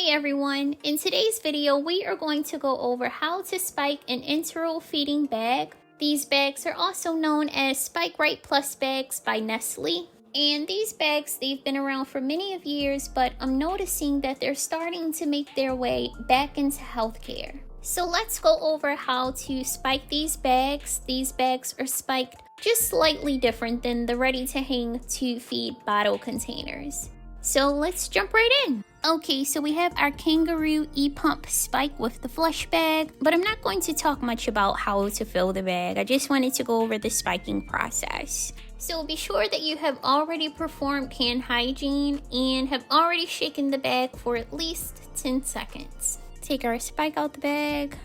Hi everyone, in today's video we are going to go over how to spike an enteral feeding bag. These bags are also known as Spike Right Plus bags by Nestle. And these bags, they've been around for many of years, but I'm noticing that they're starting to make their way back into healthcare. So let's go over how to spike these bags. These bags are spiked just slightly different than the ready-to-hang to feed bottle containers. So let's jump right in. Okay, so we have our Kangaroo e-pump spike with the flush bag, but I'm not going to talk much about how to fill the bag. I just wanted to go over the spiking process. So be sure that you have already performed hand hygiene and have already shaken the bag for at least 10 seconds. Take our spike out the bag.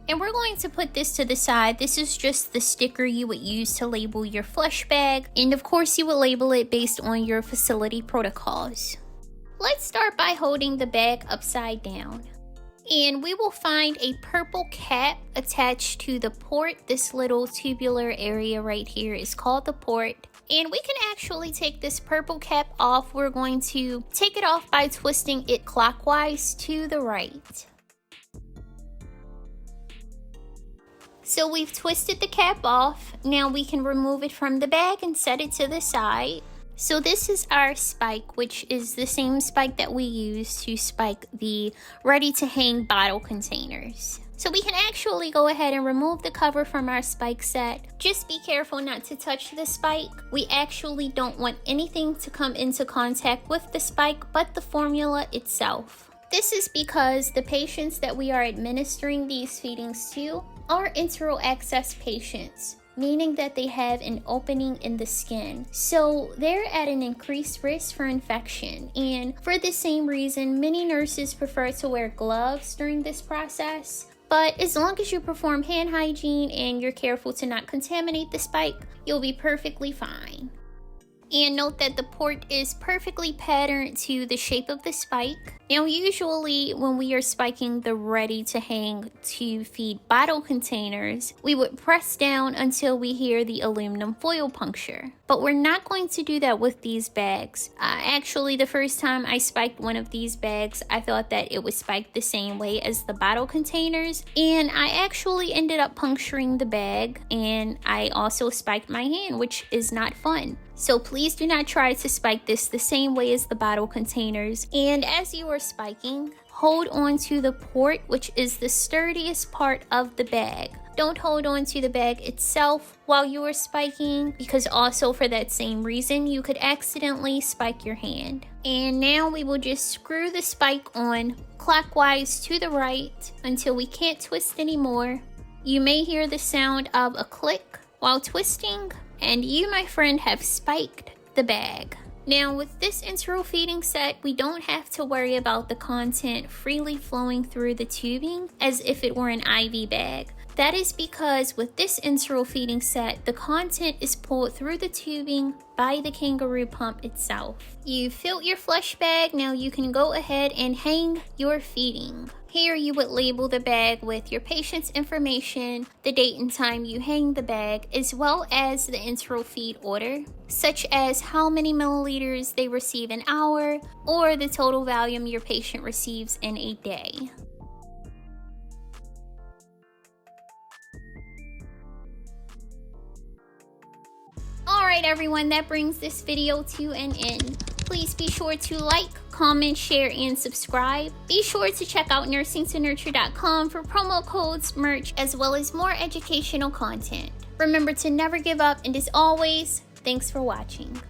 And we're going to put this to the side. This is just the sticker you would use to label your flush bag. And of course you will label it based on your facility protocols. Let's start by holding the bag upside down. And we will find a purple cap attached to the port. This little tubular area right here is called the port. And we can actually take this purple cap off. We're going to take it off by twisting it clockwise to the right. So we've twisted the cap off. Now we can remove it from the bag and set it to the side. So this is our spike, which is the same spike that we use to spike the ready-to-hang bottle containers. So we can actually go ahead and remove the cover from our spike set. Just be careful not to touch the spike. We actually don't want anything to come into contact with the spike but the formula itself. This is because the patients that we are administering these feedings to are enteral access patients, meaning that they have an opening in the skin. So they're at an increased risk for infection. And for the same reason, many nurses prefer to wear gloves during this process. But as long as you perform hand hygiene and you're careful to not contaminate the spike, you'll be perfectly fine. And note that the port is perfectly patterned to the shape of the spike. Now usually when we are spiking the ready-to-hang to feed bottle containers, we would press down until we hear the aluminum foil puncture. But we're not going to do that with these bags. Actually, the first time I spiked one of these bags, I thought that it was spiked the same way as the bottle containers. And I actually ended up puncturing the bag, and I also spiked my hand, which is not fun. So please do not try to spike this the same way as the bottle containers. And as you are spiking, hold on to the port, which is the sturdiest part of the bag. Don't hold on to the bag itself while you are spiking, because also for that same reason, you could accidentally spike your hand. And now we will just screw the spike on clockwise to the right until we can't twist anymore. You may hear the sound of a click while twisting, and you, my friend, have spiked the bag. Now with this enteral feeding set, we don't have to worry about the content freely flowing through the tubing as if it were an IV bag. That is because with this enteral feeding set, the content is pulled through the tubing by the Kangaroo pump itself. You've filled your flush bag, now you can go ahead and hang your feeding. Here you would label the bag with your patient's information, the date and time you hang the bag, as well as the enteral feed order, such as how many milliliters they receive an hour, or the total volume your patient receives in a day. Alright everyone, that brings this video to an end. Please be sure to like, comment, share, and subscribe. Be sure to check out nursingtonurture.com for promo codes, merch, as well as more educational content. Remember to never give up, and as always, thanks for watching.